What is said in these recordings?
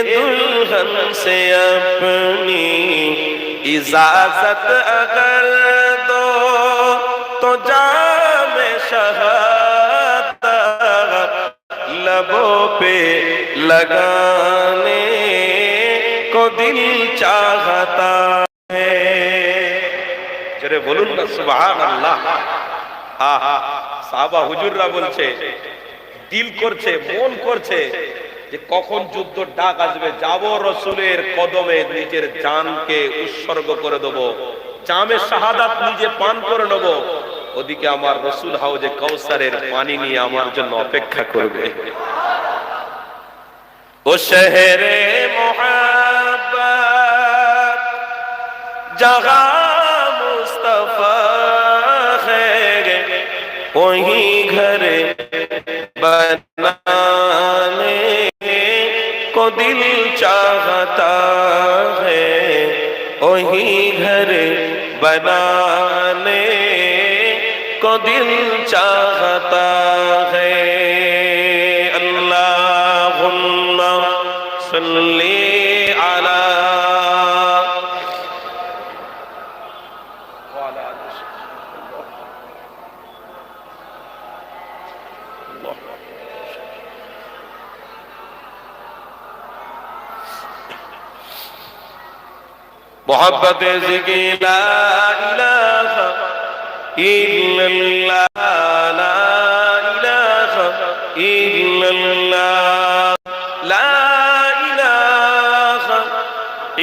दुल्हन से अपनी इजाजत अगर दो तो जामे शहादत लबों पे लगाने को दिल चाहता है। जरे बोलून ना सुबहानाल्लाह। হা হা সাহাবা হুজুররা বলছে দিল করছে মন করছে যে কখন যুদ্ধের ডাক আসবে, যাব রাসূলের কদমে নিজের জানকে উৎসর্গ করে দেব, জামে শাহাদাত নিজে পান করে নেব, ওদিকে আমার রাসূল হাউজে কাউসারের পানি নিয়ে আমার জন্য অপেক্ষা করবে। ও শহরে মোহাব্বত জাগা মুস্তাফা वही घर बनाने को दिल चाहता है, वही घर बनाने को दिल चाहता है। अल्लाहुम्मा सल्ली अला मोहब्बत ज़िक्र ला इलाहा इल्लल्लाह ला इलाहा इल्लल्लाह ला इलाहा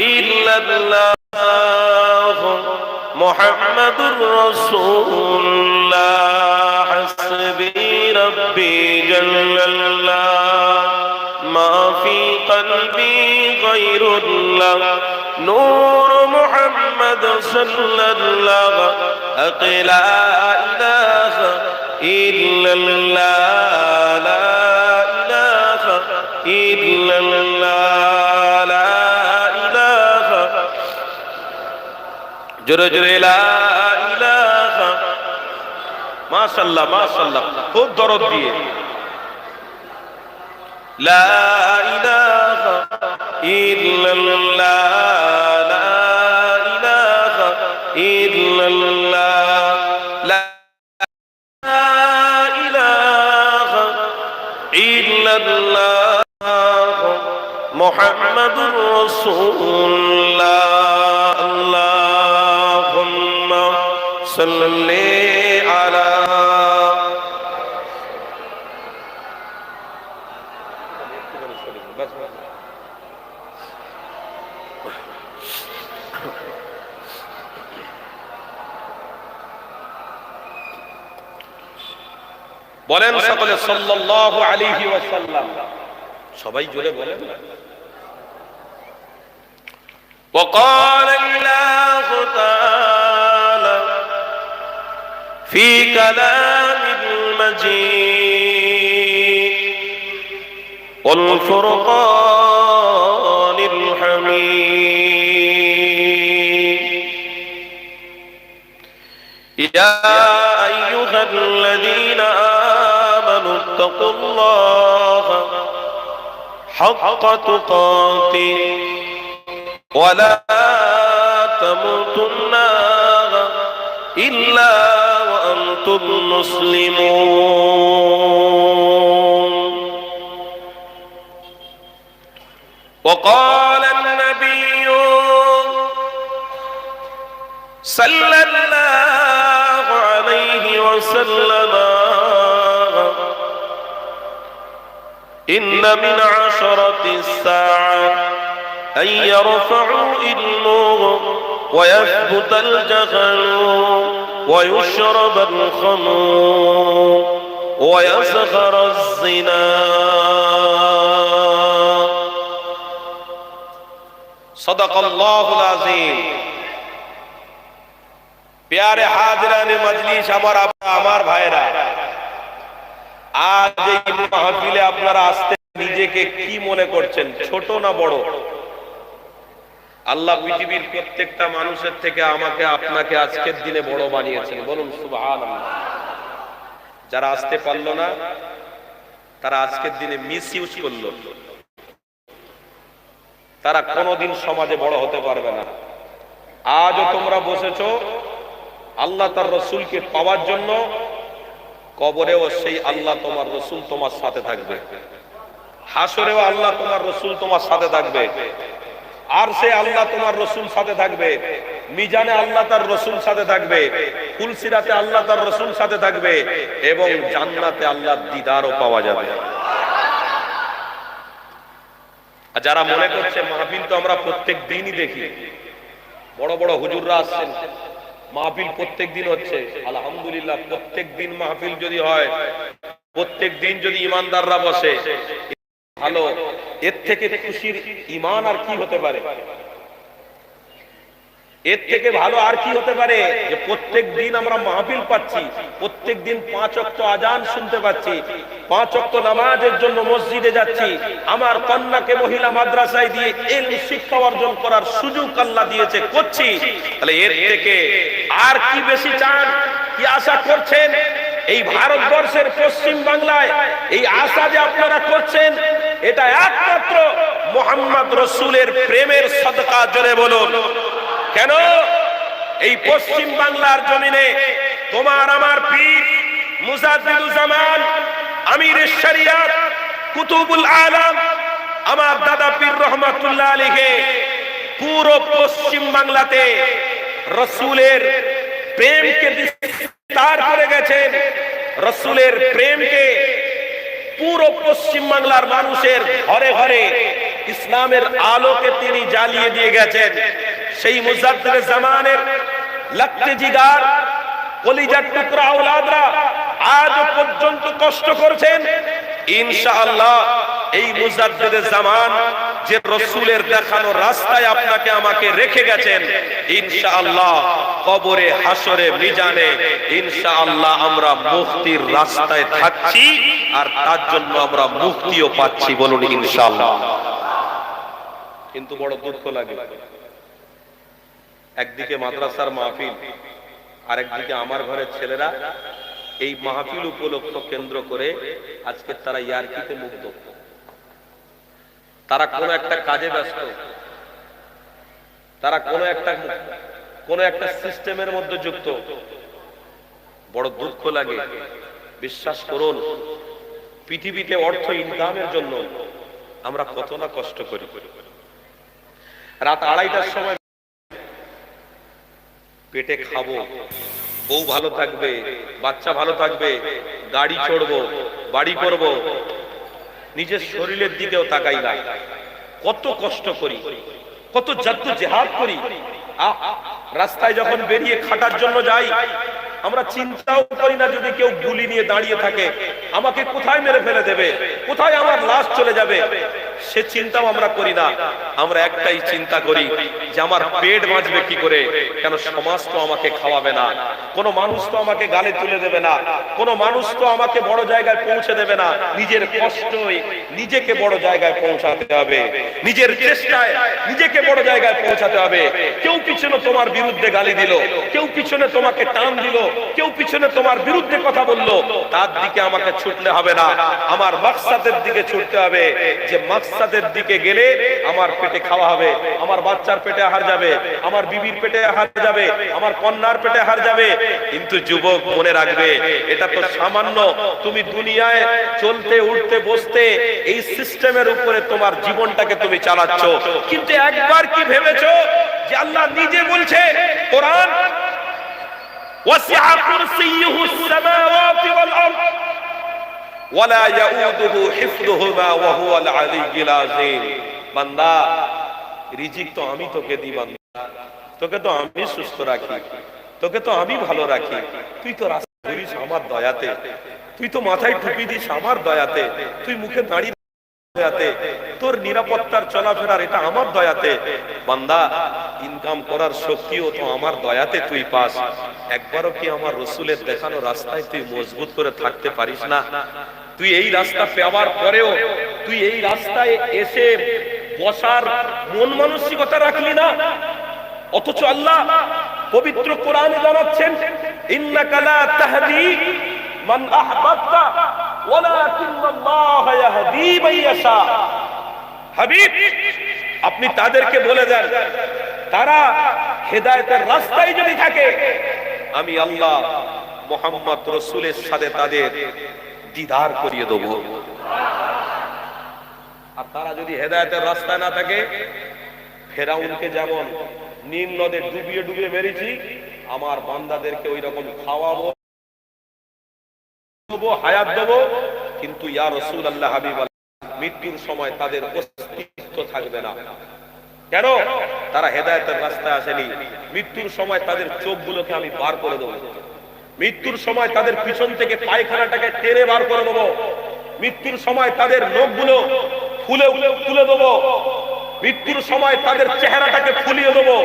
इल्लल्लाह मुहम्मदुर रसूलुल्लाह हस्बी रब्बी जल्लल्लाह मा फी क़ल्बी गैरुल्लाह नूर मुहम्मद सल्लल्लाहु अलैहि ला इलाहा इल्लल्लाह ला इलाहा इल्लल्लाह ला इलाहा जोरे जोरे ला इलाहा। माशाअल्लाह माशाअल्लाह, खूब दरद दिए। ला इलाहा इल्लल्लाह ला इलाहा इल्लल्लाह ला इलाहा इल्लल्लाह मुहम्मदुर रसूलुल्लाह। अल्लाहुम्मा सल्ली अला বলেন সকলে সাল্লাল্লাহু আলাইহি ওয়াসাল্লাম। সবাই জোরে বলেন। وقال الله تعالى في كلام المجيد والفرقان الحميد يا أيها الذين اتقوا الله حق تقاته ولا تموتن إلا وأنتم مسلمون. وقال النبي صلى الله عليه وسلم إن من عشرة الساعة أن يرفعوا علمه ويثبت الجهل ويشرب الخمر ويزهر الزنا. صدق الله العظيم. प्यारे हाजिराने मजलिस আমার ভাইরা, আজ এই মাহফিলে আপনারা আসতে নিজেকে কি মনে করছেন, ছোট না বড়? আল্লাহ পৃথিবীর প্রত্যেকটা মানুষের থেকে আমাকে আপনাকে আজকের দিনে বড় বানিয়েছেন। বলুন সুবহানাল্লাহ। যারা আসতে পারলো না তারা আজকের দিনে মিস ইউজ করলো। তারা কোনোদিন সমাজে বড় হতে পারবে না। আজও তোমরা বসেছো আল্লাহ তার রসুলকে পাওয়ার জন্য, কবরেও সেই আল্লাহ তোমার রসুল তোমার সাথে থাকবে, হাসরেও আল্লাহ তোমার রসুল তোমার সাথে থাকবে, আর সে আল্লাহ তোমার রসুল সাথে থাকবে, মিজানে আল্লাহ তার রসুল সাথে থাকবে, ফুলসিরাতে আল্লাহ তার রসুল সাথে থাকবে, এবং জান্নাতে আল্লাহর দিদারও পাওয়া যাবে। আর যারা মনে করছে মাহফিল তো আমরা প্রত্যেক দিনই দেখি, বড় বড় হুজুররা আসছেন, মাহফিল প্রত্যেক দিন হচ্ছে, আলহামদুলিল্লাহ। প্রত্যেক দিন মাহফিল যদি হয়, প্রত্যেক দিন যদি ইমানদাররা বসে, ভালো। এর থেকে খুশির ঈমান আর কি হতে পারে? এর থেকে ভালো আর কি হতে পারে? যে প্রত্যেক দিন আমরা মাহফিল পাচ্ছি, প্রত্যেক দিন 5 ওয়াক্ত আজান শুনতে পাচ্ছি, 5 ওয়াক্ত নামাজের জন্য মসজিদে যাচ্ছি, আমার কন্যাকে মহিলা মাদ্রাসায় দিয়ে ইলম শিক্ষা অর্জন করার সুযোগ আল্লাহ দিয়েছে, করছি। তাহলে এর থেকে আর কি বেশি চান, কি আশা করছেন? এই ভারতবর্ষের পশ্চিম বাংলায় এই আশা যে আপনারা করছেন, এটা একমাত্র মুহাম্মদ রাসূলের প্রেমের সদকা। জোরে বলুন কেন? এই পশ্চিম বাংলার জমিনে তোমার আমার পীর মুজাদ্দিদুল জামান, আমিরুশ শরিয়াত, কুতুবুল আলম, আমার দাদা পীর রহমাতুল্লাহ আলাইহি পুরো পশ্চিম বাংলাতে রাসূলের প্রেমকে বিস্তার করে গেছেন। রাসূলের প্রেমকে পুরো পশ্চিম বাংলার মানুষের ঘরে ঘরে ইসলামের আলোকে তিনি জ্বালিয়ে দিয়ে গেছেন। সেই মুজাদ্দিদে জামানের লাখতে জিগার কলিজার টুকরা আওলাদরা আজ পর্যন্ত কষ্ট করছেন। ইনশাআল্লাহ এই মুজাদ্দিদে জামান যে রাসূলের দেখানো রাস্তায় আপনাকে আমাকে রেখে গেছেন, ইনশাআল্লাহ কবরে, হাসরে, মিজানে ইনশাআল্লাহ আমরা মুক্তির রাস্তায় থাকছি, আর তার জন্য আমরা মুক্তিও পাচ্ছি। বলুন ইনশাআল্লাহ। কিন্তু বড় দুঃখ লাগে, একদিকে মাদ্রাসার মাহফিল, আরেকদিকে আমার ঘরের ছেলেরা এই মাহফিল উপলক্ষ কেন্দ্র করে আজকে তারা ইয়ারকিতে মুগ্ধ, তারা কোনো একটা কাজে ব্যস্ত, তারা কোনো একটা সিস্টেমের মধ্যে যুক্ত। বড় দুঃখ লাগে। বিশ্বাস করুন, পৃথিবীতে অর্থ ইনকামের জন্য আমরা কত না কষ্ট করি। রাত 2:30টার সময় পেটে খাবো, বউ ভালো থাকবে, বাচ্চা ভালো থাকবে, গাড়ি চড়বো, বাড়ি করব, নিজের শরীরের দিকেও তাকাই না। কত কষ্ট করি, কত জাদ্দোজেহাদ করি। রাস্তায় যখন বেরিয়ে খাটার জন্য যাই, আমরা চিন্তাও করি না যদি কেউ গুলি নিয়ে দাঁড়িয়ে থাকে আমাকে কোথায় মেরে ফেলে দেবে, কোথায় আমার লাশ চলে যাবে, সে চিন্তাও আমরা করি না। আমরা একটাই চিন্তা করি যে আমার পেট বাঁচবে কি করে, কেন সমাজ তো আমাকে খাওয়াবে না, কোনো মানুষ তো আমাকে গালে তুলে দেবে না, কোনো মানুষ তো আমাকে বড় জায়গায় পৌঁছে দেবে না। নিজের কষ্টই নিজেকে বড় জায়গায় পৌঁছাতে হবে, নিজের চেষ্টায় নিজেকে বড় জায়গায় পৌঁছাতে হবে। কেউ পিছনে তোমার বিরুদ্ধে গালি দিল, কেউ পিছনে তোমাকে টান দিল, কেউ পিছনে তোমার বিরুদ্ধে কথা বললো, তার দিকে আমাকে ছুটলে হবে না, আমার মাকসাদের দিকে ছুটতে হবে। যে মাকসাদের দিকে গেলে আমার পেটে খাওয়া হবে, আমার বাচ্চার পেটে আহার যাবে, আমার বিবির পেটে আহার যাবে, আমার কন্যার পেটে আহার যাবে। কিন্তু যুবক মনে রাখবে, এটা তো সামান্য। তুমি দুনিয়ায় চলতে উঠতে বসতে এই সিস্টেমের উপরে তোমার জীবনটাকে তুমি চালাচ্ছ, কিন্তু একবার কি ভেবেছো যে আল্লাহ নিজে বলছে কোরআন, ওয়াসিআ কুরসিয়ুহু আস-সামাওয়াতি ওয়াল আরদ ওয়ালা ইয়াউদুহু হিফযুহুমা ওয়া হুয়াল আলিয়্যুল আযীম। বান্দা, রিজিক তো আমি তোকে দিই, বান্দা তোকে তো আমি সুস্থ রাখি, তোকে তো আমি ভালো রাখি। তুই তো রাস্তা ঘুরিস আমার দয়াতে, তুই তো মাথায় টুপি দিস আমার দয়াতে, তুই মুখে দাঁড়িয়ে দয়াতে, তোর নিরাপত্তার চলাফেরার এটা আমার দয়াতে। বান্দা, ইনকাম করার শক্তিও তো আমার দয়াতে তুই পাস। একবারও কি আমার রাসূলের দেখানো রাস্তায় তুই মজবুত করে থাকতে পারিস না? তুই এই রাস্তা পাওয়ার পরেও তুই এই রাস্তায় এসে বসার মন মানসিকতা রাখলি না। অথচ আল্লাহ পবিত্র কোরআনে জানাচ্ছেন, ইন্নাকা লা তাহদি মান আহবাবতা ওয়ালাকিন্নাল্লাহা ইয়াহদি মান ইয়াশা। হাবিব, আপনি তাদেরকে বলে দেন, তারা হেদায়েতের রাস্তায় যদি থাকে, আমি আল্লাহ মুহাম্মদ রাসূলের সাথে তাদের দিদার করিয়ে দেব। আর তারা যদি হেদায়েতের রাস্তায় না থাকে, ফেরাউনকে যেমন নীল নদে ডুবিয়ে ডুবিয়ে মেরেছি, আমার বান্দাদেরকে ওই রকম খাওয়াবো, হায়াত দেব, কিন্তু ইয়া রাসূলুল্লাহ হাবিবাল্লাহ, মৃত্যুর সময় তাদের অস্তিত্ব থাকবে না। কেন? তারা হেদায়েতের রাস্তায় আসেনি। মৃত্যুর সময় তাদের চোখগুলোকে আমি বার করে দেবো, মৃত্যুর সময় তাদের পিছন থেকে পায়খানাটাকে টেনে বার করে দেবো, মৃত্যুর সময় তাদের নখগুলো ফুলে তুলে দেবো, মৃত্যুর সময় তাদের চেহারাটাকে ফুলিয়ে দেবো,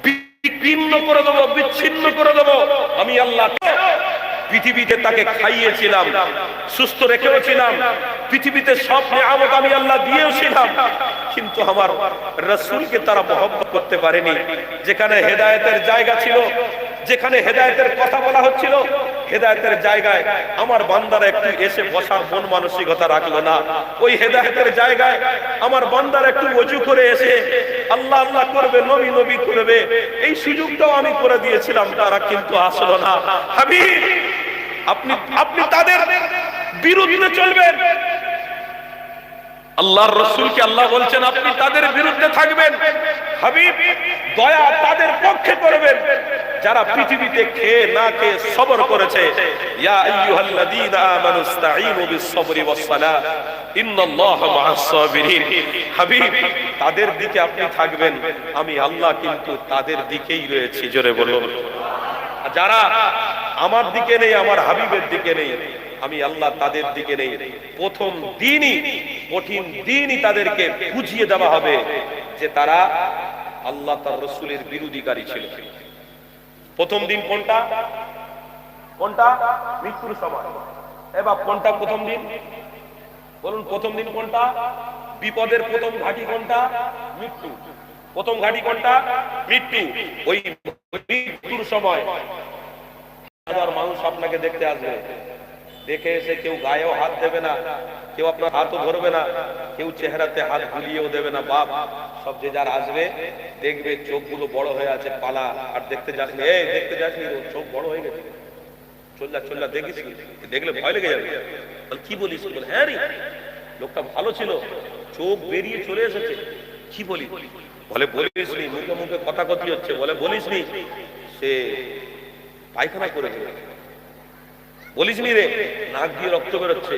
বিচ্ছিন্ন করে দেবো, বিচ্ছিন্ন করে দেবো। আমি আল্লাহ পৃথিবীতে তাকে খাইয়েছিলাম, সুস্থ রেখেওছিলাম, পৃথিবীতে সব নিয়ামত আমি আল্লাহ দিয়েওছিলাম, কিন্তু আমার রাসূলকে তারা মহব্বত করতে পারেনি। যেখানে হেদায়েতের জায়গা ছিল, যেখানে হেদায়েতের কথা বলা হচ্ছিল, হেদায়েতের জায়গায় আমার বান্দারা একটু এসে বসার মন মানসিকতা রাখলো না। ওই হেদায়েতের জায়গায় আমার বান্দারা একটু ওযু করে এসে আল্লাহ আল্লাহ করবে, নবী নবী করবে, এই সুযোগটাও আমি করে দিয়েছিলাম, তারা কিন্তু আসলো না। হাবিব, আপনি তাদের বিরুদ্ধে চলবেন। আল্লাহর রাসূলকে আল্লাহ বলছেন আপনি তাদের বিরুদ্ধে থাকবেন। হাবিব, দয়া তাদের পক্ষে করবেন যারা পৃথিবীতে খেয়ে না খেয়ে সবর করেছে। ইয়া আইয়ুহাল্লাযীনা আমানু ইসতাঈনু বিস-সাবরি ওয়াস-সালাহ ইন্নাল্লাহা মা'আস সাবিরিন। হাবিব, তাদের দিকে আপনি থাকবেন, আমি আল্লাহ কিন্তু তাদের দিকেই রয়েছি। জোরে বলুন। যারা আমার দিকে নেই, আমার হাবিবের দিকে নেই, আমি আল্লাহ তাদের দিকে নেই। প্রথম দিনই, কঠিন দিনই তাদেরকে বুঝিয়ে দেওয়া হবে যে তারা আল্লাহ তার রাসূলের বিরোধীকারী ছিল। প্রথম দিন কোনটা? কোনটা? মৃত্যুর সময়। এবার কোনটা প্রথম দিন? বলুন, প্রথম দিন কোনটা? বিপদের প্রথম ঘাঁটি কোনটা? মৃত্যু। প্রথম ঘাঁটি কোনটা? মৃত্যু। ওই মৃত্যুর সময় হাজার মানুষ আপনাকে দেখতে আসবে, দেখে এসে কেউ গায়েও হাত দেবে না, কেউ আপনার হাতও ধরবে না, কেউ চেহারাতে হাত বুলিয়েও দেবে না। বাপ সব যে যার আসবে, দেখবে চোখগুলো বড় হয়ে আছে, পালা, আর দেখতে যাসনি, এই দেখতে যাসনি, চোখ বড় হয়ে গেছে, চল্লা চল্লা দেখিস, দেখলে ভয় লেগে যাবে। বল কি বলিস? বলে হ্যাঁ রে, লোকটা ভালো ছিল, চোখ বেরিয়ে চলে এসেছে। কি বলি? বলে বলিস নি, মুখে মুখে কথা কথি হচ্ছে। বলে বলিস নি সে পায়খানা করে দিল, বলিস নি রে নাক দিয়ে রক্ত বেরোচ্ছে,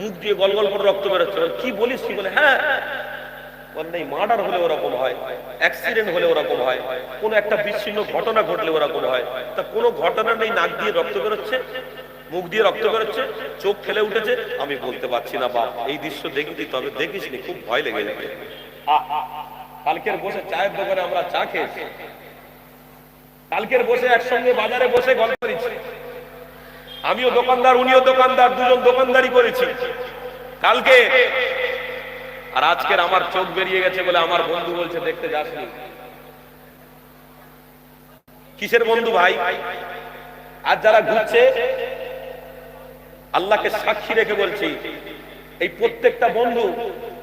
মুখ দিয়ে গল গল করে রক্ত বেরোচ্ছে। কি বলিস? কি বলে হ্যাঁ। বলে নেই, মার্ডার হলে ওরকম হয়, অ্যাক্সিডেন্ট হলে ওরকম হয়, কোন একটা বিচ্ছিন্ন ঘটনা ঘটলে ওরকম হয়। তা কোনো ঘটনা নেই, নাক দিয়ে রক্ত বেরোচ্ছে, মুখ দিয়ে রক্ত বেরোচ্ছে, চোখ ফেলে উঠেছে। আমি বলতে পারছি না বাপ, এই দৃশ্য দেখবি, তবে দেখিস নি, খুব ভয় লেগে যাবে। কালকের বসে চায়ের দোকানে আমরা চা খেয়েছি, কালকের বসে একসঙ্গে বাজারে বসে গল্প করেছি, আমিও দোকানদার, উনিও দোকানদার, দুজন দোকানদারি করেছি কালকে। আর আজকের আমার চোখ বেরিয়ে গেছে বলে আমার বন্ধু বলছে দেখতে যাসনি। কিসের বন্ধু ভাই? আজ যারা ঘুরছে, আল্লাহকে সাক্ষী রেখে বলছি, এই প্রত্যেকটা বন্ধু,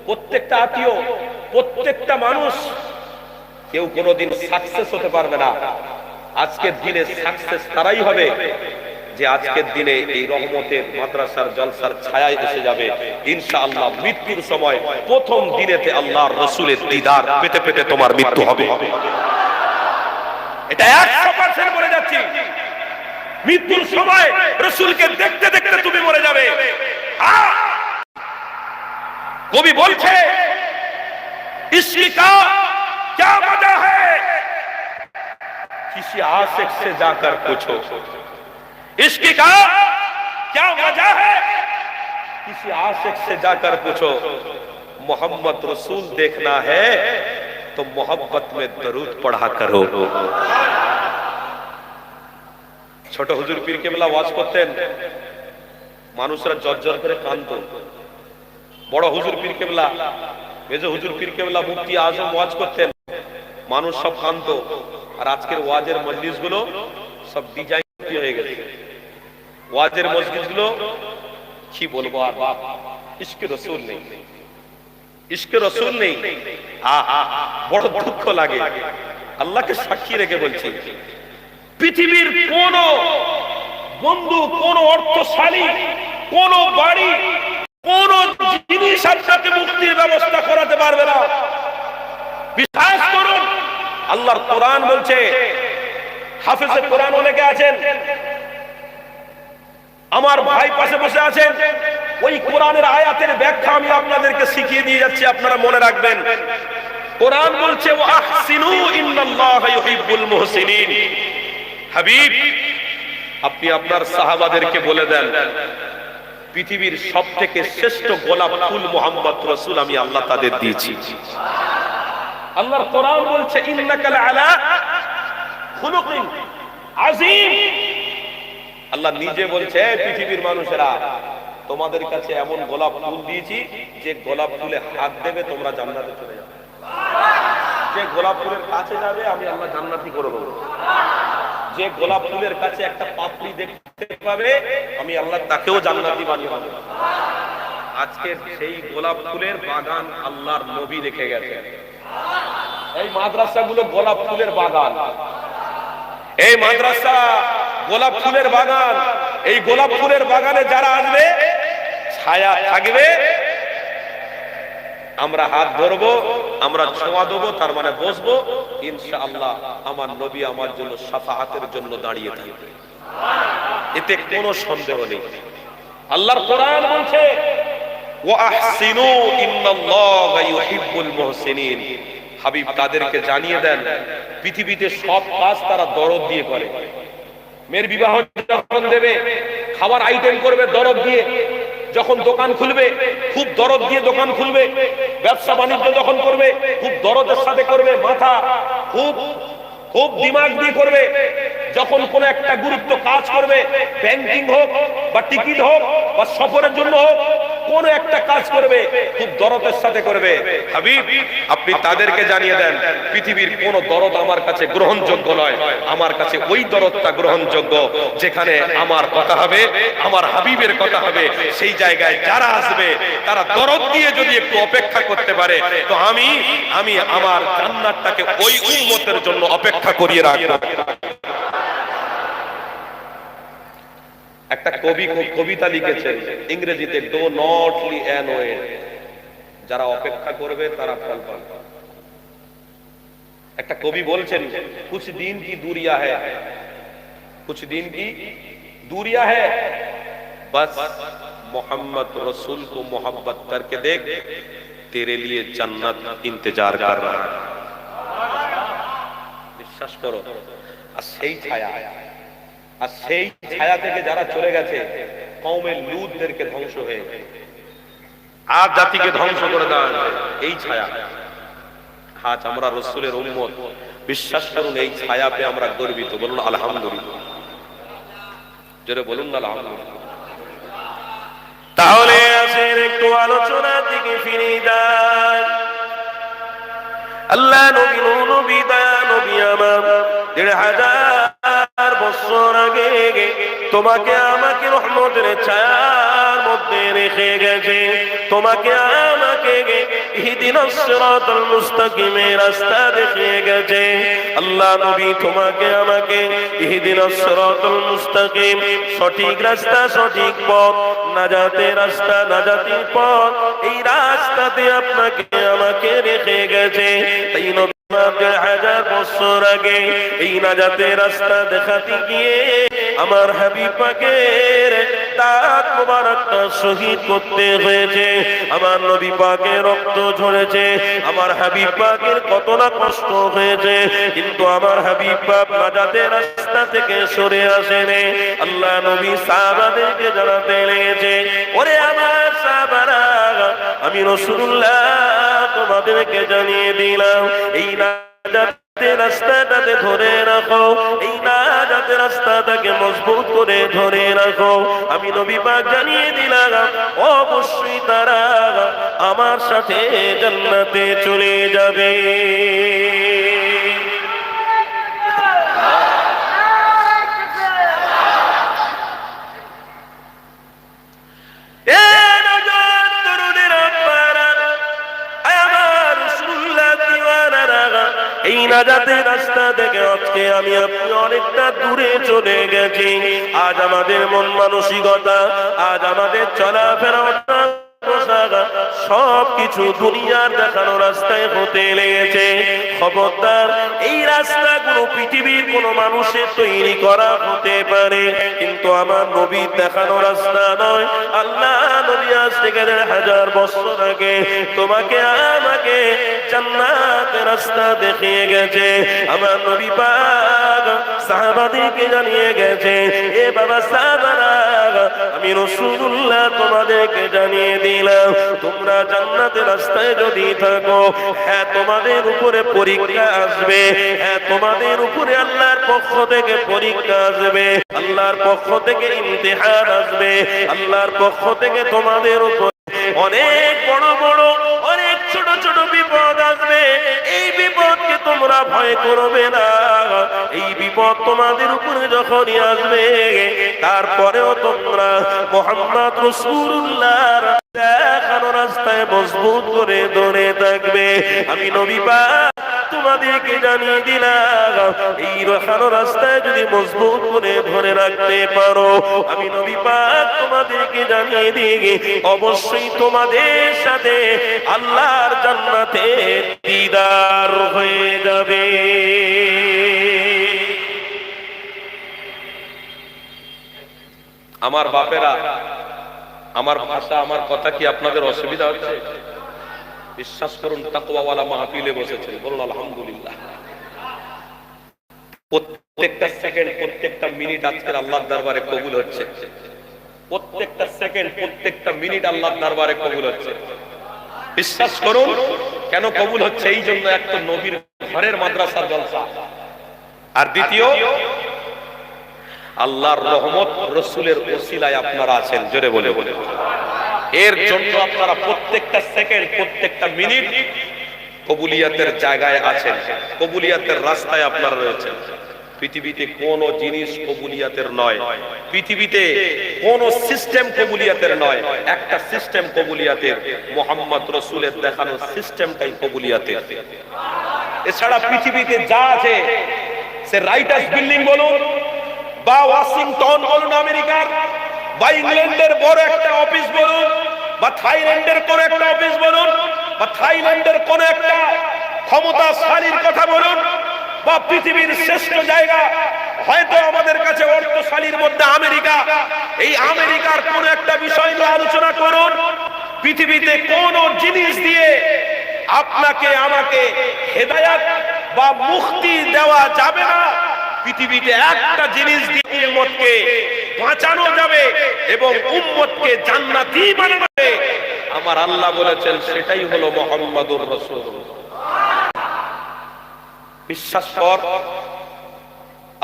প্রত্যেকটা আত্মীয়, প্রত্যেকটা মানুষ, কেউ কোনোদিন সাকসেস হতে পারবে না। আজকের দিনে সাকসেস তারাই হবে যে আজকের দিনে এই রহমতের মাদ্রাসার জলসার ছায়ায় এসে যাবে ইনশাআল্লাহ। মৃত্যুর সময় প্রথম দিনেতে আল্লাহর রাসূলের দিদার পেতে পেতে তোমার মৃত্যু হবে। এটা 100% বলে যাচ্ছি, মৃত্যুর সময় রাসূলকে দেখতে দেখতে তুমি মরে যাবে। কবি বলছে, ইশকা क्या वजह है, किसी आशिक से जाकर पूछो, इश्क का क्या वजह है, किसी आशिक से जाकर पूछो, मोहम्मद रसूल देखना है तो मोहब्बत में दरूद पढ़ा करो। ছোট হুজুর পীর কেবলা ওয়াজ করতেন, মানুষরা জর্জর করে কাঁদতো। বড় হুজুর পীর কেবলা, মেজো হুজুর পীর কেবলা, মুফতি আজম ওয়াজ করতেন, মানুষ সব কাঁদতো। আর আজকের ওয়াজের মজলিস গুলো সব ডিজাইন হয়ে গেছে। ওয়াজের মজলিস গুলো কি বলবো আর বাপ, ইশকে রাসূল নেই। ইশকে রসুল নেই, বড় দুঃখ লাগে। আল্লাহকে সাক্ষী রেখে বলছি, পৃথিবীর কোন বন্ধু, কোন অর্থশালী, কোন বাড়ি, কোন জিনিস আপনাকে মুক্তির ব্যবস্থা করাতে পারবে না। বিশ্বাস করুন, আল্লাহর কোরআন বলছে, হাফেজে কোরআন অনেকে আছেন, আমার ভাই পাশে বসে আছেন, ওই কোরআনের আয়াতের ব্যাখ্যা আমি আপনাদেরকে শিখিয়ে দিয়ে যাচ্ছি, আপনারা মনে রাখবেন। কোরআন বলছে ওয়া আহসিনু ইন্নাল্লাহা ইউহিব্বুল মুহসিনিন। হাবিব, আপনি আপনার সাহাবাদেরকে বলে দেন, পৃথিবীর সবথেকে শ্রেষ্ঠ গোলাপ ফুল মুহাম্মদ রাসূল আমি আল্লাহ তাদের দিয়েছি। আল্লাহর কোরআন বলছে ইন্নাকা লাআলা খুলুকিন আযীম। আল্লাহ নিজে বলছে, পৃথিবীর মানুষেরা, তোমাদের কাছে এমন গোলাপ ফুল দিয়েছি যে গোলাপ ফুলে হাত দেবে তোমরা জান্নাতে চলে যাবে। যে গোলাপ ফুলের কাছে যাবে আমি আল্লাহ জান্নাতি করে দেবো। যে গোলাপ ফুলের কাছে একটা পাপড়ি দেখতে পাবে আমি আল্লাহ তাকেও জান্নাতি বানিয়ে দেব। আজকে সেই গোলাপ ফুলের বাগান আল্লাহর নবী রেখে গেছেন। এই মাদ্রাসাগুলো গোলাপ ফুলের বাগান, এই মাদ্রাসা গোলাপ ফুলের বাগান। এই গোলাপ ফুলের বাগানে যারা আসবে ছায়া থাকবে, আমরা হাত ধরবো, আমরা ছোঁয়া দেবো, তার মানে বসবো, ইনশাআল্লাহ আমার নবী আমার জন্য শাফাআতের জন্য দাঁড়িয়ে থাকবে, এতে কোনো সন্দেহ নেই। আল্লাহর কোরআন বলছে ওয়া আহসিনু ইন্নাল্লাহা ইউহিব্বুল মুহসিনিন। হাবিব তাদেরকে জানিয়ে দেন, পৃথিবীতে সব কাজ তারা দরদ দিয়ে করে। মেয়ের বিবাহ যখন দেবে, খাবার আইটেম করবে দরদ দিয়ে, যখন দোকান খুলবে খুব দরদ দিয়ে দোকান খুলবে, ব্যবসা বাণিজ্য যখন করবে খুব দরদের সাথে করবে, মাথা খুব খুব দিমাগ দিয়ে করবে। যখন কোন একটা গুরুত্ব কাজ করবে, ব্যাংকিং হোক বা টিকিট হোক বা সফরের জন্য হোক, কোন একটা কাজ করবে খুব দরদের সাথে করবে। হাবিব, আপনি তাদেরকে জানিয়ে দেন, পৃথিবীর কোন দরদ আমার কাছে গ্রহণযোগ্য নয়, আমার কাছে ওই দরদটা গ্রহণযোগ্য যেখানে আমার কথা হবে, আমার হাবিবের কথা হবে। সেই জায়গায় যারা আসবে তারা দরদ দিয়ে যদি একটু অপেক্ষা করতে পারে, তো আমি আমার জান্নাতটাকে ওই উম্মতের জন্য অপেক্ষা করিয়ে রাখবো। একটা কবি কবিতা লিখেছেন ইংরেজিতে, do not lie in wait, যারা অপেক্ষা করবে তারা ফল পাবে। একটা কবি বলছেন, কুছ দিন কি দুরিয়া হ্যায়, कुछ दिन की दूरियां है, बस मोहम्मद रसूल को मोहब्बत करके देख, तेरे लिए जन्नत इंतजार कर रहा है। বিশ্বাস করো। আর সেই ছায়া, আর সেই ছায়া থেকে যারা চলে গেছে, কওমে লূতদেরকে ধ্বংস হয়ে আর জাতিকে ধ্বংস করে দেওয়া হয়েছে এই ছায়া। আজ আমরা রসুলের উম্মত, বিশ্বাস করুন এই ছায়া পেয়ে আমরা গর্বিত। বলুন আলহামদুলিল্লাহ, জোরে বলুন আলহামদুলিল্লাহ। তাহলে আসেন একটু আলোচনার দিকে ফিরে যাই। আল্লাহ নবী নবী দয়া নবী আমার ১৫০০ বছর আগে তোমাকে আমাকে রহমতের ছায়ার মধ্যে রেখে গেছে। তোমাকে আমাকে ইহদিনাস সিরাতাল মুস্তাকিমের রাস্তা দেখিয়ে গেছে। আল্লাহ নবী তোমাকে আমাকে ইহদিনাস সিরাতাল মুস্তাকিম, সঠিক রাস্তা, সঠিক পথ, নাজাতের রাস্তা, নাজাতের পথ, এই রাস্তাতে আপনাকে আমাকে রেখে গেছে। তাই নবী ১৫০০ বছর আগে এই নাজাতের রাস্তা দেখাতে গিয়ে আমার হাবিব পাকের দাঁত মোবারকটা শহীদ করতে হয়েছে। আমার নবী পাকের রক্ত ঝরেছে, আমার হাবিব পাকের কত না কষ্ট হয়েছে, কিন্তু আমার হাবিব পাক নাজাতের রাস্তা থেকে সরে আসেনি। আল্লাহ নবী সাহাবাদেরকে জানাতে লেগেছে, ওরে আমার সাহাবারা, আমি রাসূলুল্লাহ তোমাদেরকে জানিয়ে দিলাম, এই নাজাতের রাস্তাটাতে ধরে রাখো, এই নাজাতের রাস্তাটাকে মজবুত করে ধরে রাখো। আমি নবী পাক জানিয়ে দিলাম, অবশ্যই তারা আমার সাথে জান্নাতে চলে যাবে। নাজাতের রাস্তা থেকে আজকে আমি আপনি অনেকটা দূরে চলে গেছি। আজ আমাদের মন মানসিকতা, আজ আমাদের চলাফেরা সবকিছু দুনিয়ার দেখানো রাস্তায় হতে লেগেছে। খবরদার, এই রাস্তাগুলো পৃথিবীর কোন মানুষের তৈরি করা হতে পারে, কিন্তু আমার নবীর দেখানো রাস্তা নয়। আল্লাহ নবী আজ থেকে 1000 বছর আগে তোমাকে আমাকে জান্নাতের রাস্তা দেখিয়ে গেছে। আমার নবী পাক সাহাবাদেরকে জানিয়ে গেছে, এ বাবা সাহাবারা, আমি রাসূলুল্লাহ তোমাদেরকে জানিয়ে দিলাম, তোমরা জান্নাতের রাস্তায় যদি থাকো, হ্যাঁ তোমাদের উপরে পরীক্ষা আসবে, হ্যাঁ তোমাদের উপরে আল্লাহর পক্ষ থেকে পরীক্ষা আসবে, আল্লাহর পক্ষ থেকে ইমতিহান আসবে, আল্লাহর পক্ষ থেকে তোমাদের উপর অনেক বড় বড় অনেক ছোট ছোট বিপদ আসবে। এই বিপদকে তোমরা ভয় করবে না। এই বিপদ তোমাদের উপরে যখনই আসবে, তারপরেও তোমরা মুহাম্মদ রাসূলুল্লাহর দেখানো রাস্তায় মজবুত করে ধরে থাকবে। আমি নবী পাক তোমাদেরকে জানিয়ে দিলাম, এই দেখানো রাস্তায় যদি মজবুত করে ধরে রাখতে পারো, আমি নবী পাক তোমাদেরকে জানিয়ে দিই, অবশ্যই তোমাদের সাথে আল্লাহর জান্নাতে দিদার হয়ে যাবে। আমার বাপেরা, আমার ভাষা, আমার কথা কি আপনাদের অসুবিধা হচ্ছে? বিশ্বাস করুন, তাকওয়াওয়ালা মাহফিলে বসেছেন, বলুন আলহামদুলিল্লাহ। প্রত্যেকটা সেকেন্ড, প্রত্যেকটা মিনিট আজকের আল্লাহর দরবারে কবুল হচ্ছে। প্রত্যেকটা সেকেন্ড, প্রত্যেকটা মিনিট আল্লাহর দরবারে কবুল হচ্ছে। বিশ্বাস করুন, কেন কবুল হচ্ছে? এই জন্য এক তো নবীর ঘরের মাদ্রাসার জলসা, আর দ্বিতীয় আল্লাহর রহমত রাসূলের ওসিলায় আপনারা আছেন। জোরে বলে বলে এর জন্য আপনারা প্রত্যেকটা সেকেন্ড, প্রত্যেকটা মিনিট কবুলিয়াতের জায়গায় আছেন, কবুলিয়াতের রাস্তায় আপনারা রয়েছেন। পৃথিবীতে কোন জিনিস কবুলিয়াতের নয়, পৃথিবীতে কোন সিস্টেম কবুলিয়াতের নয়। একটা সিস্টেম কবুলিয়াতের, মুহাম্মদ রাসূলের দেখানো সিস্টেমটাই কবুলিয়াতের। এছাড়া পৃথিবীতে যা আছে, সে রাইটার্স বিল্ডিং বলুন, বা ওয়াশিংটন বলুন আমেরিকার, বা ইংল্যান্ডের বড় একটা অফিস বলুন, বা থাইল্যান্ডের কোন একটা অফিস বলুন, বা থাইল্যান্ডের কোন একটা ক্ষমতাশালীর কথা বলুন, বা পৃথিবীর শ্রেষ্ঠ জায়গা হয়তো আমাদের কাছে অর্থশালীর মধ্যে আমেরিকা, এই আমেরিকার কোন একটা বিষয় নিয়ে আলোচনা করুন। পৃথিবীতে কোন জিনিস দিয়ে আপনাকে আমাকে হেদায়েত বা মুক্তি দেওয়া যাবে না। পৃথিবীতে একটা জিনিস দিয়ে উম্মতকে বাঁচানো যাবে এবং উম্মতকে জান্নাতি বানানো যাবে, আমার আল্লাহ বলেছেন, সেটাই হলো মুহাম্মাদুর রাসূলুল্লাহ। বিশ্বাস কর,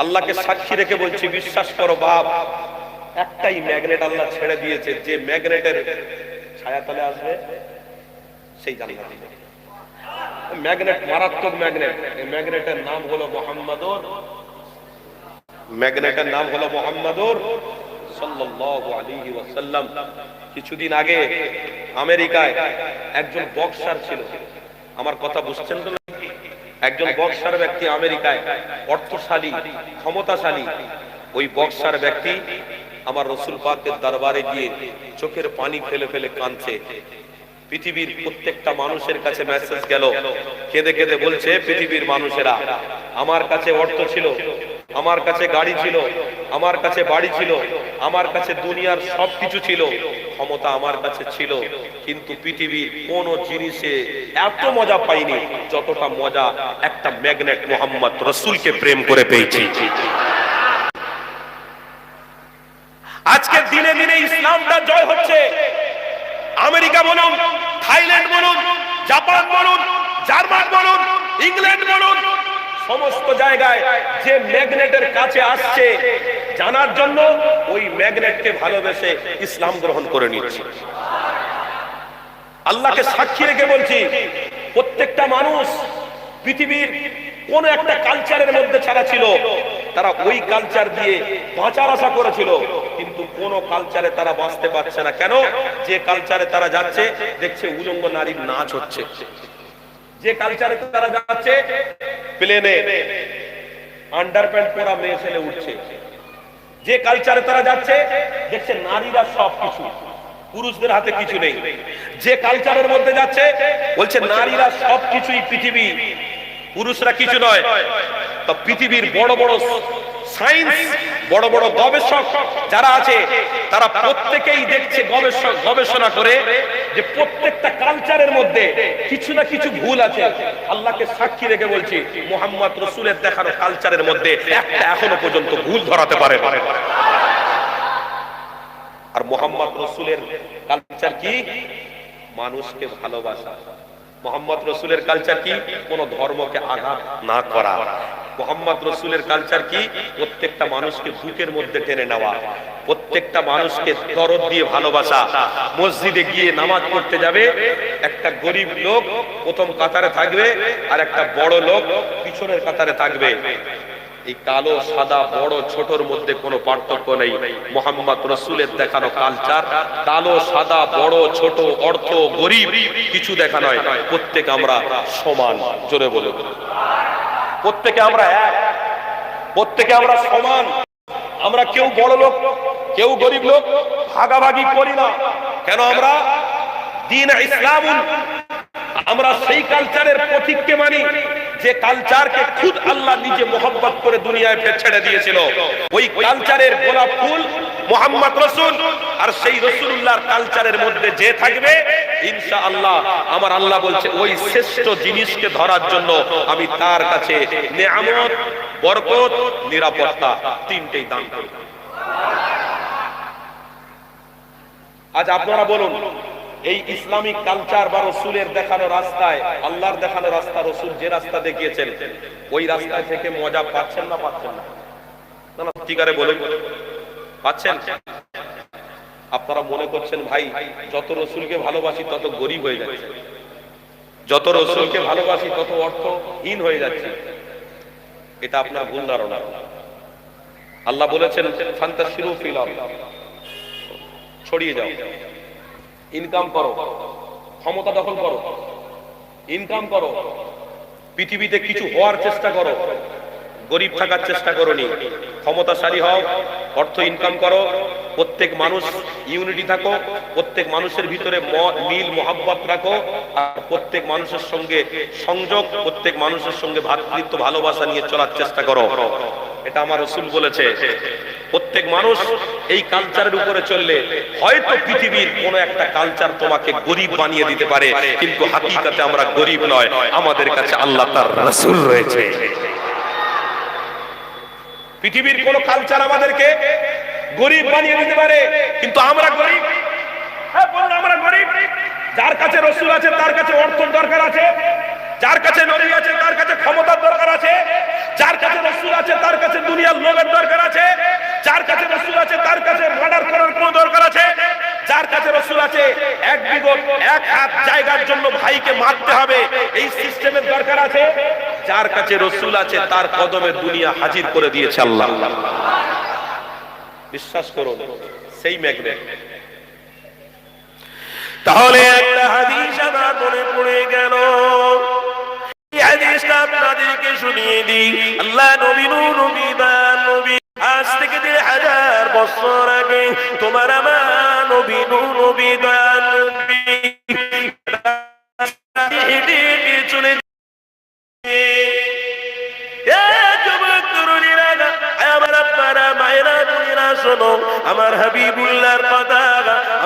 আল্লাহকে সাক্ষী রেখে বলছি, বিশ্বাস করো বাপ, একটাই ম্যাগনেট আল্লাহ ছেড়ে দিয়েছে, যে ম্যাগনেটের ছায়াতলে আসবে সেই জান্নাতি। ম্যাগনেট মারাত্মক ম্যাগনেট, এই ম্যাগনেটের নাম হলো মুহাম্মাদুর, ম্যাগনেটের নাম হলো মুহাম্মাদুর সাল্লাল্লাহু আলাইহি ওয়াসাল্লাম। কিছুদিন আগে আমেরিকায় একজন বক্সার ছিল, আমার কথা বুঝছেন তো? একজন বক্সার ব্যক্তি আমেরিকায়, অর্থশালী, ক্ষমতাশালী। ওই বক্সার ব্যক্তি আমার রাসূল পাকের দরবারে গিয়ে চোখের পানি ফেলে ফেলে কাঁদছে। পৃথিবীর প্রত্যেকটা মানুষের কাছে মেসেজ গেল, কেঁদে কেঁদে বলছে, পৃথিবীর মানুষেরা, আমার কাছে অর্থ ছিল, আমার কাছে গাড়ি ছিল, আমার কাছে বাড়ি ছিল, আমার কাছে দুনিয়ার সবকিছু ছিল, ক্ষমতা আমার কাছে ছিল, কিন্তু পৃথিবীর কোন জিনিসে এত মজা পাইনি যতটা মজা একটা ম্যাগনেট মুহাম্মদ রাসূলকে প্রেম করে পেয়েছি। আজকে দিনে দিনে ইসলামটা জয় হচ্ছে। আমেরিকা বলুন, থাইল্যান্ড বলুন, জাপান বলুন, জার্মান বলুন, ইংল্যান্ড বলুন, সমস্ত জায়গায় যে ম্যাগনেটের কাছে আসছে জানার জন্য, ওই ম্যাগনেটকে ভালোবেসে ইসলাম গ্রহণ করে নিচ্ছে। আল্লাহকে সাক্ষী রেখে বলছি, প্রত্যেকটা মানুষ পৃথিবীর কোন একটা কালচারের মধ্যে ছাড়া ছিল, তারা ওই কালচার দিয়ে বাঁচার আশা করেছিল, কিন্তু কোন কালচারে তারা বাঁচতে পারছে না। কেন? যে কালচারে তারা যাচ্ছে, দেখছে উলঙ্গ নারীর নাচ হচ্ছে, যে কালচারে তারা যাচ্ছে, প্লেনে আন্ডারপ্যান্ট পরা মেয়ে ছেলে উঠছে। যে কালচারে তারা যাচ্ছে, দেখছে নারীরা সবকিছু, পুরুষদের হাতে কিছু নেই। যে কালচারের মধ্যে যাচ্ছে, বলছে নারীরা সবকিছুই পৃথিবী, পুরুষরা কিছু নয়। তো পৃথিবীর বড় বড় সায়েন্স, বড় বড় গবেষক যারা আছে, তারা প্রত্যেকেই দেখছে গবেষণা করে যে প্রত্যেকটা কালচারের মধ্যে কিছু না কিছু ভুল আছে। আল্লাহকে সাক্ষী রেখে বলছি, মুহাম্মদ রাসূলের দেখানো কালচারের মধ্যে একটা এখনো পর্যন্ত ভুল ধরাতে পারে। আর মুহাম্মদ রাসূলের কালচার কি? মানুষকে ভালোবাসা। মুহাম্মদ রাসূলের কালচার কি? কোন ধর্মকে আঘাত না করা। মুহাম্মদ রাসূলের কালচার কি? প্রত্যেকটা মানুষকে বুকের মধ্যে টেনে নেওয়া, প্রত্যেকটা মানুষকে দরদ দিয়ে ভালোবাসা। মসজিদে গিয়ে নামাজ পড়তে যাবে, একটা গরিব লোক প্রথম কাতারে থাকবে আর একটা বড় লোক পিছনের কাতারে থাকবে। এই কালো সাদা বড় ছোটর মধ্যে কোনো পার্থক্য নেই। মুহাম্মদ রাসূলের দেখানো কালচার কালো সাদা বড় ছোট অর্থ গরিব কিছু দেখা নয়, প্রত্যেক আমরা সমান। জোরে বলে, প্রত্যেকে আমরা এক, প্রত্যেকে আমরা সমান। আমরা কেউ বড় লোক কেউ গরিব লোক ভাগাভাগি করি না। কেন? আমরা দ্বীন ইসলামুন, আমরা সেই কালচারের প্রতীককে মানি যে কালচারকে খুদ আল্লাহ নিজে মোহাম্মত করে দুনিয়ায় ছেড়ে দিয়েছিল। ওই কালচারের গোলাপ ফুল মুহাম্মদ রাসূল, আর সেই রাসূলুল্লাহর কালচারের মধ্যে যে থাকবে ইনশাআল্লাহ, আমার আল্লাহ বলছে ওই শ্রেষ্ঠ জিনিসকে ধরার জন্য আমি তার কাছে নেয়ামত, বরকত, নিরাপত্তা তিনটেই দান করব। আজ আপনারা বলুন, এই ইসলামিক কালচার বা রসুলের দেখানো রাস্তায়, আল্লাহর দেখানো রাস্তা, রসুল যে রাস্তা দেখিয়েছেন ওই রাস্তায় থেকে মজা পাচ্ছেন না? পাচ্ছেন না? না ঠিক আছে বলুন, পাচ্ছেন? আপনারা মনে করছেন ভাই যত রসুলকে ভালোবাসি তত গরিব হয়ে যাচ্ছে, যত রসুলকে ভালোবাসি তত অর্থহীন হয়ে যাচ্ছে। এটা আপনার ভুল ধারণা। আল্লাহ বলেছেন ফান্তাশিরু ফিল আরদ, ছড়িয়ে যাও, ইনকাম করো, ক্ষমতা দখল করো, ইনকাম করো, পৃথিবীতে কিছু হওয়ার চেষ্টা করো। গরিব থাকার চেষ্টা করোনি, ক্ষমতাশালী হও, অর্থ ইনকাম করো, প্রত্যেক মানুষ ইউনিটি থাকো, প্রত্যেক মানুষের ভিতরে মিল মোহাব্বত রাখো, আর প্রত্যেক মানুষের সঙ্গে সংযোগ, প্রত্যেক মানুষের সঙ্গে ভ্রাতৃত্ব ভালোবাসা নিয়ে চলার চেষ্টা করো। এটা আমার রাসূল বলেছে। প্রত্যেক মানুষ এই কালচারের উপরে চললে হয়তো পৃথিবীর কোন একটা কালচার তোমাকে গরিব বানিয়ে দিতে পারে, কিন্তু হাকিকাতে আমরা গরিব নয়, আমাদের কাছে আল্লাহ তার রাসূল রয়েছে। পৃথিবীর কোন কালচার আমাদেরকে গরিব বানিয়ে দিতে পারে, কিন্তু আমরা গরিব। হ্যাঁ বলুন, আমরা গরিব। যার কাছে রাসূল আছে তার কাছে অর্থের দরকার আছে, যার কাছে নবী আছে তার কাছে ক্ষমতার দরকার আছে, যার কাছে রাসূল আছে তার কাছে দুনিয়ার লোভের দরকার আছে, যার কাছে রাসূল আছে তার কাছে মার্ডার করার কোন দরকার আছে, যার কাছে রাসূল আছে এক বিঘত এক হাত জায়গার জন্য ভাইকে মারতে হবে এই সিস্টেমের দরকার আছে, যার কাছে রাসূল আছে তার কদমে দুনিয়া হাজির করে দিয়েছে আল্লাহ। বিশ্বাস করুন, সেই ম্যাগনেট। তাহলে একটা হাদিস আমার মনে পড়ে গেল, এই হাদিসটা আপনাদেরকে শুনিয়ে দিই। আল্লাহ নবী নবী দয়াল নবী আজ থেকে ১,৫০০ বছর আগে তোমার আমার নবী নবী দয়াল নবী হেঁটে হেঁটে চলে আমার হাবিবুল্লাহর কথা,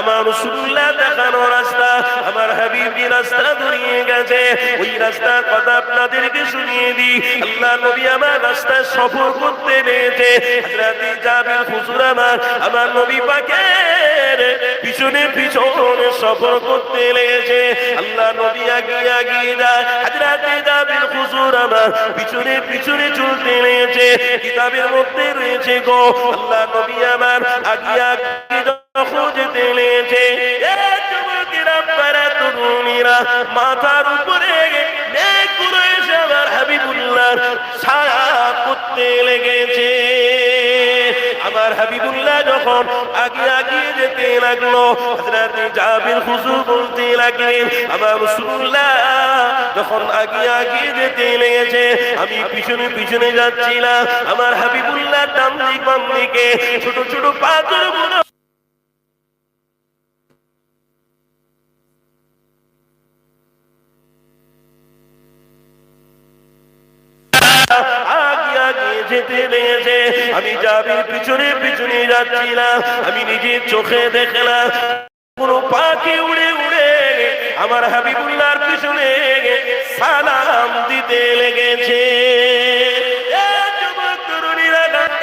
আমার রাসূলুল্লাহ দেখানো রাস্তা, আমার হাবিব যে রাস্তা ধরিয়ে গেছে ওই রাস্তার কথা আপনাদেরকে শুনিয়ে দিই। আল্লাহ নবী আমার রাস্তায় সফর করতে নিয়েছে। হযরত জাবির হুজুর আমার নবী পাকের পিছনে পিছনে সফর করতে লেগেছে। আল্লাহ নবী আগিয়ে আগিয়ে যায়, হযরত জাবির হুজুর আমার পিছনে পিছনে চলতে লেগেছে। কিতাবের মধ্যে রয়েছে গো, আল্লাহ নবী আমার আগিয়ে আগিয়ে যখন যেতে লেগেছে, মাথার উপরে মেঘগুলো এসে আমার হাবিবুল্লাহ ছায়া করতে লেগেছে। আমার হাবিবুল্লাহ যখন আগিয়ে আগিয়ে যেতে লাগলো, হযরত জাবির হুজুর বলতে লাগলেন। আমার রাসূলুল্লাহ যখন আগিয়ে যেতে লেগেছে, আমি পিছনে পিছনে যাচ্ছিলাম। আমার হাবিবুল্লাহ ডান দিক বাম দিকে ছোট ছোট পাথরগুলো আগিয়ে যেতে লেগেছে। আমি জাবির পিছনে পিছনে যাচ্ছিলাম। আমি নিজের চোখে দেখলাম কোন পাখি উড়ে উড়ে আমার হাবিবুল্লাহর পিছনে সালাম দিতে লেগেছে।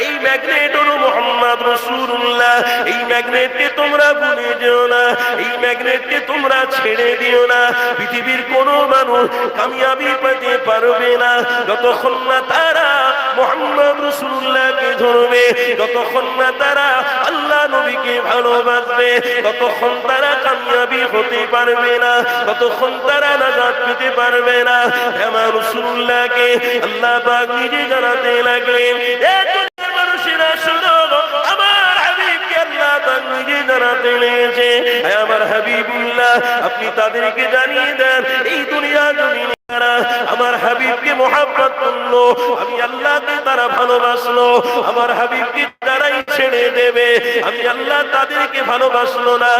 এই ম্যাগনেট হলো মুহাম্মদ রাসূলুল্লাহ। এই ম্যাগনেটকে তোমরা ভুলে যেও না, এই ম্যাগনেটকে তোমরা ছেড়ে দিও না। পৃথিবীর কোন মানুষ কামিয়াবি পেতে পারবে না যতক্ষণ না তারা মুহাম্মদ রাসূলুল্লাহকে ধরবে, যতক্ষণ না তারা আল্লাহ নবীকে ভালোবাসবে, ততক্ষণ তারা কামিয়াবি হতে পারবে না, ততক্ষণ তারা নাজাত পেতে পারবে না। আমার রাসূলুল্লাহকে আল্লাহ পাক নিজে জানাতে লাগলেন, মানুষেরা শুনো, আমার হাবিবকে আল্লাহ পাক নিজে জানাতে লেগেছে। আমার হাবিবুল্লাহ আপনি তাদেরকে জানিয়ে দেন, এই দুনিয়া জমিনে আমার হাবিবকে মুহাব্বত করলো, আমি আল্লাহকে তারা ভালোবাসলো। আমার হাবিবকে তারাই ছেড়ে দেবে, আমি আল্লাহ তাদেরকে ভালোবাসলো না।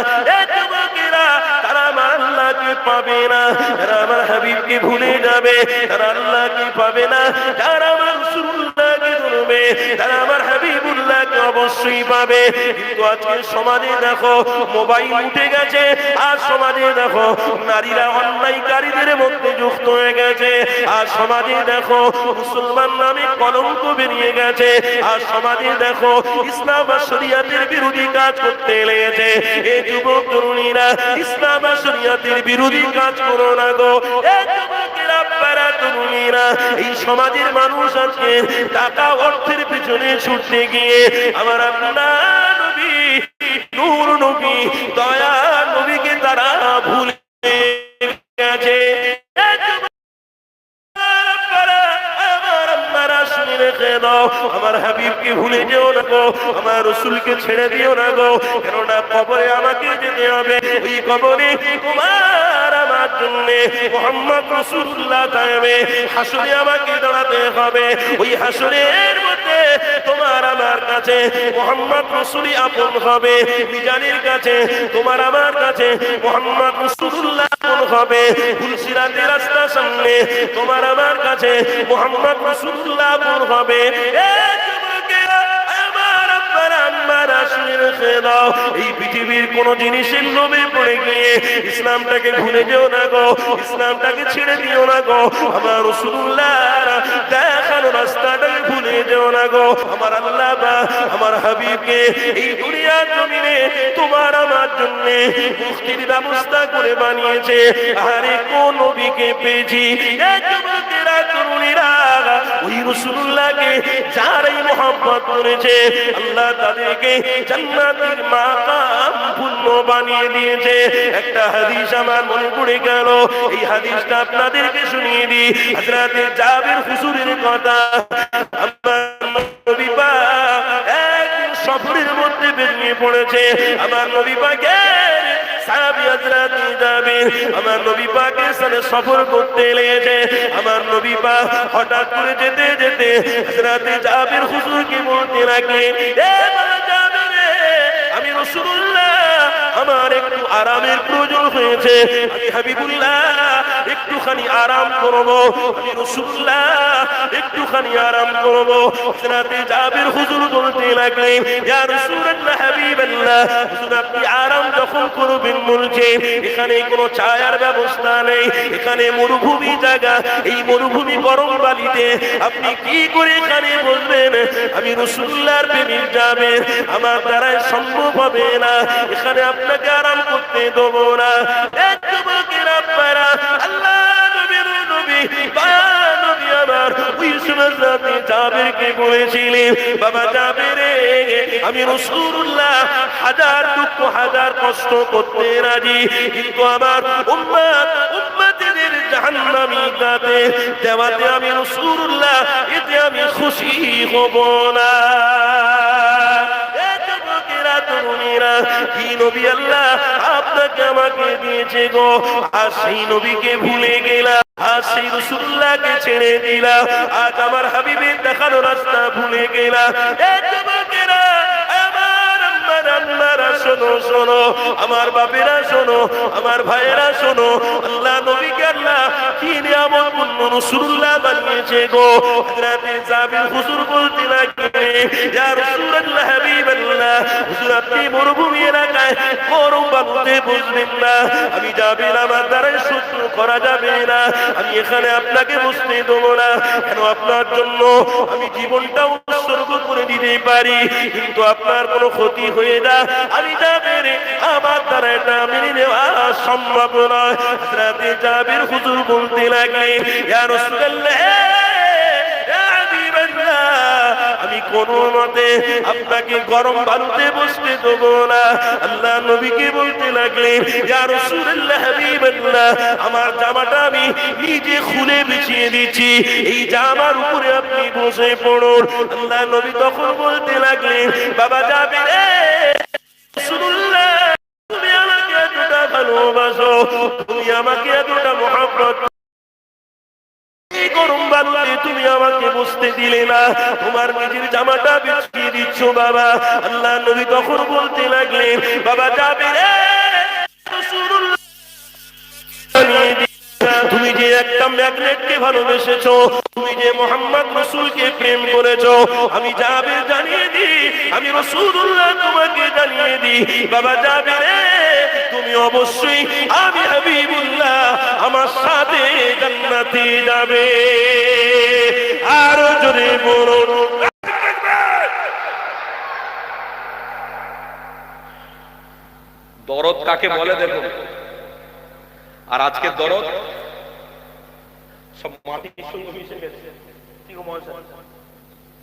তারা আমার আল্লাহকে পাবে না, তারা আমার হাবিবকে ভুলে যাবে, তারা আল্লাহকে পাবে না। যারা আমার রাসূলুল্লাহকে ধরবে তারা আমার হাবিবুল্লাহকে অবশ্যই পাবে। কিন্তু আজকে সমাজে দেখো মোবাইল উঠে গেছে, আর সমাজে দেখো নারীরা অন্যায়কারীদের মধ্যে যুক্ত হয়ে গেছে, আর সমাজে দেখো মুসলমান নামে কলঙ্ক বেরিয়ে গেছে, আর সমাজে দেখো ইসলাম আর শরীয়তের বিরোধী কাজ করতে লেগেছে। এই যুবক তরুণীরা ইসলাম আর শরীয়তের বিরোধী কাজ করো না গো। এই যুবকেরা পারা তরুণীরা, এই সমাজের মানুষ আজকে টাকা অর্থের পিছনে ছুটতে গিয়ে আমার আল্লাহ নবী, নূর নবী, দয়া নবীকে তারা ভুলে গেছে। আমার হাবিবকে ভুলে যেও না গো, আমার রাসূলকে ছেড়ে দিও না গো, কেননা কবরে আমাকে যেতে হবে। ওই কবরে তোমার আমার জন্য মুহাম্মদ রাসূলুল্লাহ থাকবে, হাসরে আমাকে দাঁড়াতে হবে। ওই হাসরের মধ্যে তোমার আমার কাছে মুহাম্মদ রাসূলই আপন হবে, মিজানের কাছে তোমার আমার কাছে মুহাম্মদ রাসূলুল্লাহ আপন হবে। ফুলসিরাতের রাস্তার সামনে তোমার আমার কাছে মুহাম্মদ রাসূলুল্লাহ আপন হবে। এই পৃথিবীর কোন জিনিসের লোভে পড়ে গিয়ে ইসলামটাকে ভুলে যেও না গো, ইসলামটাকে ছেড়ে দিও না গো। আমার রাসূলুল্লাহ দেখানো রাস্তাটাকে ভুলে যেও না গো। আমার আল্লাহ আমার হাবিবকে এই দুনিয়ার জমিনে তোমার আমার জন্য মুক্তির ব্যবস্থা করে বানিয়েছে। আরে কোন নবীকে পেয়েছি, যুবকেরা তরুণীরা ওই রাসূলুল্লাহকে যারাই মহব্বত করেছে আল্লাহ তাদেরকে জান্নাতের মাকাম পূর্ণ বানিয়ে দিয়েছে। একটা হাদিস আমার মনে পড়ে গেল, এই হাদিসটা আপনাদেরকে শুনিয়ে দিই। হযরত জাবির হুজুরের কথা। আমার নবী পাক একদিন সফরের মধ্যে বেরিয়ে পড়েছে। আমার নবী পাকের সাহাবী হযরত জাবির আমার নবী পাকের সাথে সফর করতে লেগেছে। আমার নবী পাক হঠাৎ করে যেতে যেতে হযরত জাবির হুজুরকে বলতে লাগলেন, এ জাবির, আমি রাসূলুল্লাহ, আমার একটু আরামের প্রয়োজন হয়েছে, আমি হাবিবুল্লাহ একটুখানি আরাম করব, আমি রাসূলুল্লাহ একটুখানি আরাম করব। হযরত জাবির হুজুর বলতে লাগলেন, ইয়া রাসূলুল্লাহ, হাবিবাল্লাহ, হুজুর আপনি আরাম যখন করবেন বলছে, এখানে কোনো ছায়ার ব্যবস্থা নেই, এখানে মরুভূমি জায়গা, এই মরুভূমি গরম বালিতে আপনি কি করে এখানে বসবেন? আমি রাসূলুল্লাহর প্রেমিক জাবির, আমার দ্বারা সম্ভব হবে না, এখানে আপনাকে আরাম করতে দেব না। যুবকেরা পারা আল্লাহ নবীর নবী নবী আমার ওই সময় জাবিরকে বলেছিলেন, বাবা জাবির, আমি রাসূলুল্লাহ হাজার দুঃখ হাজার কষ্ট করতে রাজি, কিন্তু আমার উম্মতের জাহান্নামী দাতে দেওয়াতে আমি রাসূলুল্লাহ এতে আমি খুশি হব না। তরুণীরা, কি নবী আল্লাহ আপনাকে আমাকে দিয়েছে গো, আর সেই নবীকে ভুলে গেলাম, আর সেই রাসূলুল্লাহকে ছেড়ে দিলাম, আজ আমার হাবিবের দেখানো রাস্তা ভুলে গেলাম। আম্মারা শোনো শোনো, আমার বাপেরা শোনো, আমার ভাইয়েরা শোনো, আল্লাহ নবীকে আল্লাহ কি নিয়ামত পূর্ণ রাসূলুল্লাহ বানিয়েছে গো। হযরতে জাবির হুজুর বলতে লাগলেন, ইয়া রাসূলুল্লাহ হাবিবাল্লাহ, হুজুর আপনি মরুভূমি এলাকায় গরম বালুতে বুঝবেন না, আমি জাবির আমার দ্বারাই সহ্য করা যাবে না, আমি এখানে আপনাকে বসতে দেবো না, কেন আপনার জন্য আমি জীবনটা উৎসর্গ করে দিতে পারি, কিন্তু আপনার কোনো ক্ষতি হয়ে না, আমি জাবির আমার দ্বারা এটা মেনে নেওয়া সম্ভব নয়। হযরতে জাবির হুজুর বলতে লাগলেন, ইয়া রাসূলুল্লাহ আমি কোন মতে আপনাকে গরম বালুতে বসতে দেব না। আল্লাহ নবীকে বলতে লাগলেন, ইয়া রাসূলুল্লাহ হাবিবাল্লাহ, আমার জামাটা আমি নিজে খুলে বিছিয়ে দিচ্ছি, এই জামার উপরে আপনি বসে পড়ুন। আল্লাহ নবী তখন বলতে লাগলেন, বাবা জাবির রাসূলুল্লাহ তুমি আমাকে এতটা ভালোবাসো, তুমি আমাকে এতটা মহব্বত, গরম বালুতে তুমি আমাকে বসতে দিলে না, তোমার নিজের জামাটা বিছিয়ে দিচ্ছ বাবা। আল্লাহ নবী তখন বলতে লাগলেন, বাবা জাবির রাসূলুল্লাহ তুমি যে একটা ম্যাগনেটকে ভালোবেসেছো, তুমি যে মুহাম্মদ রাসূলকে প্রেম করেছো, আমি জাবির জানিয়ে দিই, আমি রাসূলুল্লাহ তোমাকে জানিয়ে দিই, বাবা জাবির তুমি অবশ্যই আমি হাবিবুল্লাহ আমার সাথে জান্নাতে যাবে। আরো জোরে বলুন। দরদ কাকে বলে দেখুন, আর আজকে দরদ সব মাটির সঙ্গে মিশে গেছে।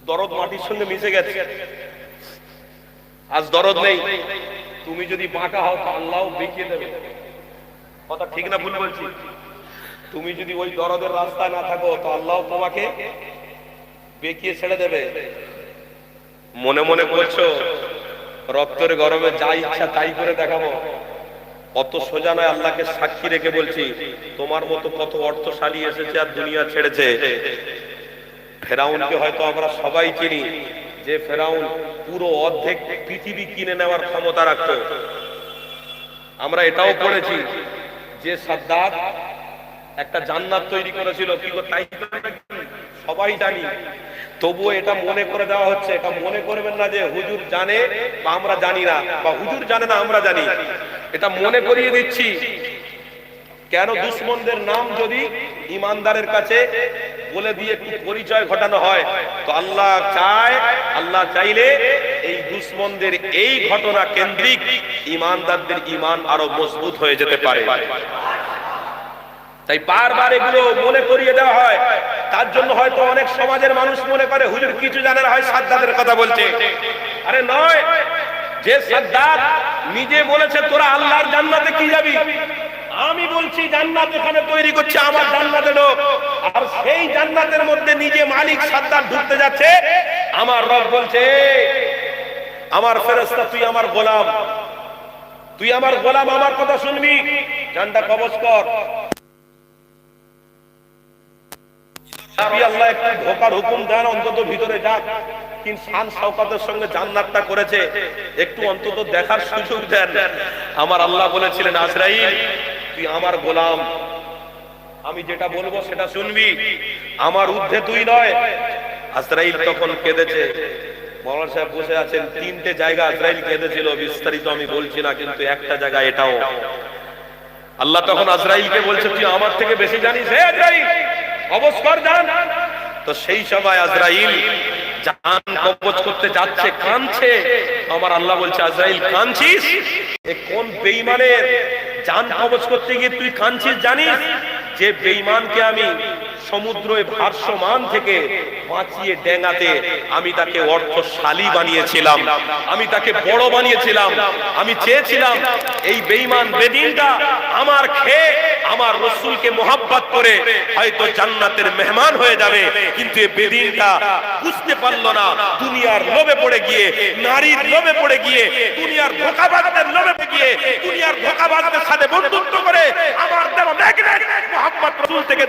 দরদ মাটির সঙ্গে মিশে গেছে, আজ দরদ নেই। তুমি যদি বাঁকা হও তো আল্লাহ বেঁকিয়ে দেবে, কথা ঠিক না ভুল বলছি? তুমি যদি ওই দরদের রাস্তায় না থাকো তো আল্লাহ তোমাকে বেঁকিয়ে ছেড়ে দেবে। মনে মনে বলছো রক্তের গরমে যা ইচ্ছা তাই করে দেখাবো, অত সোজা নয়। আল্লাহকে সাক্ষী রেখে বলছি, তোমার মতো কত অর্থশালী এসেছে আর দুনিয়া ছেড়েছে। ফেরাউনকে হয়তো আমরা সবাই চিনি, যে ফেরাউন পুরো অর্ধেক পৃথিবী কিনে নেওয়ার ক্ষমতা রাখত। আমরা এটাও পড়েছি যে সাদ্দাত একটা জান্নাত তৈরি করেছিল, কি তাই সবাই জানি। তবুও এটা মনে করে দেওয়া হচ্ছে, এটা মনে করবেন না যে হুজুর জানে বা আমরা জানি না, বা হুজুর জানে না আমরা জানি, এটা মনে করিয়ে দিচ্ছি। কেন দুশমনদের নাম যদি ইমানদারের কাছে বলে দিয়ে একটু পরিচয় ঘটানো হয়, তো আল্লাহ চায়, আল্লাহ চাইলে এই দুশমনদের এই ঘটনা কেন্দ্রিক ইমানদারদের ইমান আরো মজবুত হয়ে যেতে পারে। তাই বারবার এগুলো মনে করিয়ে দেওয়া হয়। তার জন্য হয়তো অনেক সমাজের মানুষ মনে করে হুজুর কিছু জানে না, হয় সাদ্দাতের কথা বলছে। আরে নয়, যে সাদ্দাত নিজে বলেছে তোরা আল্লাহর জান্নাতে কি যাবি, আমি বলছি জান্নাত এখানে তৈরি করছে আমার জান্নাতের লোক, আর সেই জান্নাতের মধ্যে নিজে মালিক সাদ্দাত ঢুকতে যাচ্ছে। আমার রব বলছে, আমার ফেরেশতা তুই আমার গোলাম, তুই আমার গোলাম, আমার কথা শুনবি, জানটা কবজ কর। আল্লাহ একটু ঢোকার হুকুম দেন, অন্তত ভিতরে যাক, কিন্তু শান শওকতের সঙ্গে জান্নাতটা করেছে, একটু অন্তত দেখার সুযোগ দেন। আমার আল্লাহ বলেছিলেন, আজরাইল তুই আমার গোলাম, আমি যেটা বলবো সেটা শুনবি, আমার ঊর্ধ্বে তুই নয়। আজরাইল তখন কেঁদেছে, মাওলানা সাহেব বসে আছেন, তিনটে জায়গা আজরাইল কেঁদেছিল, বিস্তারিত আমি বলছি না, কিন্তু একটা জায়গা এটাও। আল্লাহ তখন আজরাইলকে বলছে তুই আমার থেকে বেশি জানিস, হে আজরাইল কবজ কর জান। তো সেই সময় আজরাইল জান কবজ করতে যাচ্ছে, কাঁদছে। আমার আল্লাহ বলছে, আজরাইল কাঁদছিস? এ কোন বেঈমানের জান কবজ করতে গিয়ে তুই কাঁদছিস জানিস? যে বেঈমানকে আমি সমুদ্রের ভারসমান থেকে বাঁচিয়ে ডেঙ্গাতে আমি তাকে অর্থশালী বানিয়েছিলাম, আমি তাকে বড় বানিয়েছিলাম। আমি চেয়েছিলাম এই বেঈমান বেদিনটা আমার খেয়ে আমার রাসূলকে মুহাব্বত করে হয়তো জান্নাতের মেহমান হয়ে যাবে। কিন্তু এই বেদিনটা বুঝতে পারলো না, দুনিয়ার লোভে পড়ে গিয়ে, নারীর লোভে পড়ে গিয়ে, দুনিয়ার ধোঁকাবাজদের লোভে পড়ে গিয়ে, দুনিয়ার ধোঁকাবাজদের সাথে বন্ধুত্ব করে আমার দেওয়া ম্যাগনেট মুহাম্মদ রাসূল থেকে